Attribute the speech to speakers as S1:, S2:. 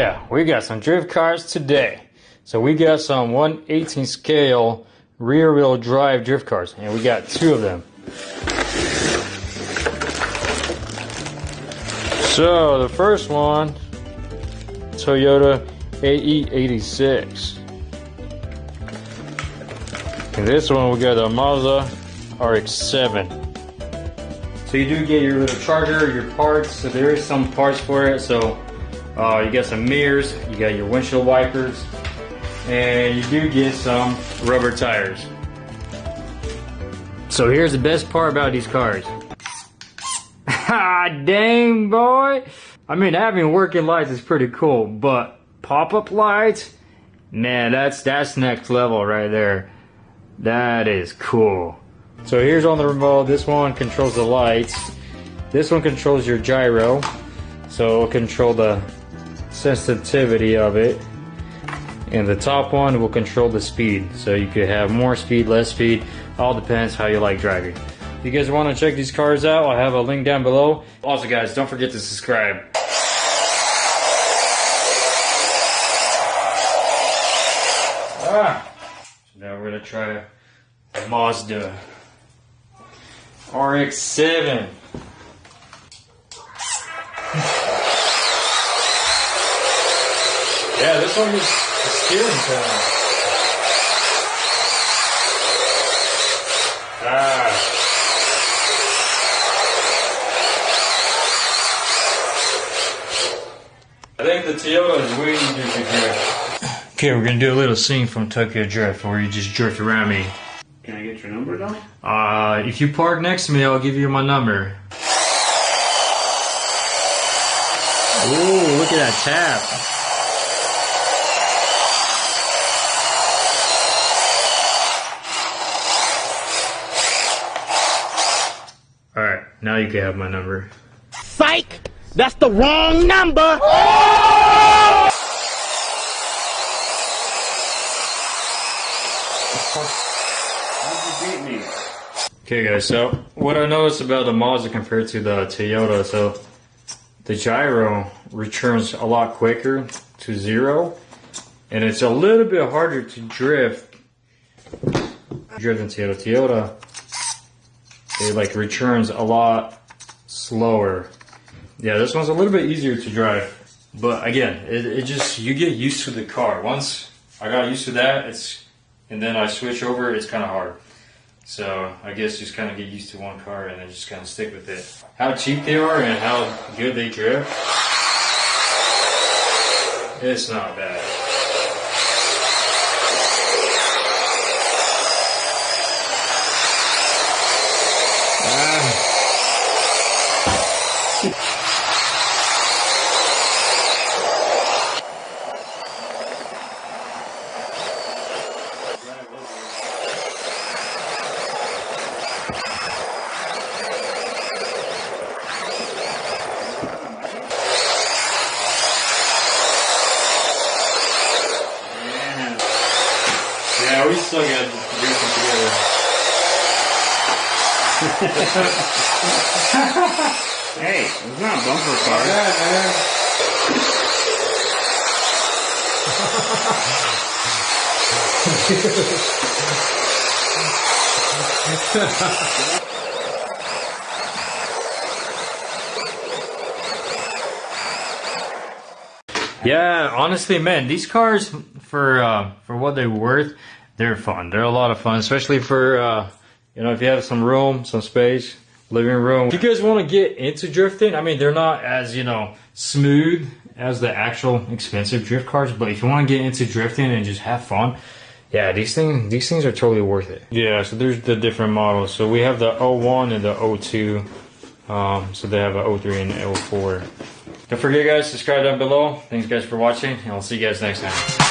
S1: yeah, we got some drift cars today. So we got some 1/18 scale rear wheel drive drift cars, and we got two of them. So the first one, Toyota AE86. And this one we got a Mazda RX-7. So you do get your little charger, your parts, so there is some parts for it. So you got some mirrors, you got your windshield wipers, and you do get some rubber tires. So here's the best part about these cars. Dang, boy! I mean, having working lights is pretty cool, but pop-up lights, man, that's next level right there. That is cool. So here's on the remote. This one controls the lights. This one controls your gyro, so it'll control the sensitivity of it. And the top one will control the speed, so you could have more speed, less speed. All depends how you like driving. If you guys want to check these cars out, I'll have a link down below. Also, guys, don't forget to subscribe. So now we're gonna try a Mazda RX-7. Yeah, this one is steering time. I think the Toyota is way easier to drift. Okay, we're gonna do a little scene from Tokyo Drift where you just drift around me.
S2: Can I get your number though?
S1: If you park next to me, I'll give you my number. Ooh, look at that tap. Alright, now you can have my number.
S3: Psych! That's the wrong number!
S1: Okay guys, so what I noticed about the Mazda compared to the Toyota, so the gyro returns a lot quicker to zero, and it's a little bit harder to drift than Toyota. Toyota, it like returns a lot slower. Yeah, this one's a little bit easier to drive, but again, it just, you get used to the car. Once I got used to that, and then I switch over, it's kind of hard. So I guess just kind of get used to one car and then just kind of stick with it. How cheap they are and how good they drift, it's not bad. Yeah, we still got to do some together.
S2: Hey, it's not a bumper car.
S1: Yeah, honestly, man, these cars for what they're worth, they're fun. They're a lot of fun, especially for if you have some room, some space, living room. If you guys want to get into drifting, I mean, they're not as smooth as the actual expensive drift cars, but if you want to get into drifting and just have fun, yeah, these things are totally worth it. Yeah, so there's the different models. So we have the 01 and the 02. So they have a 03 and a 04. Don't forget, guys, subscribe down below. Thanks guys for watching, and I'll see you guys next time.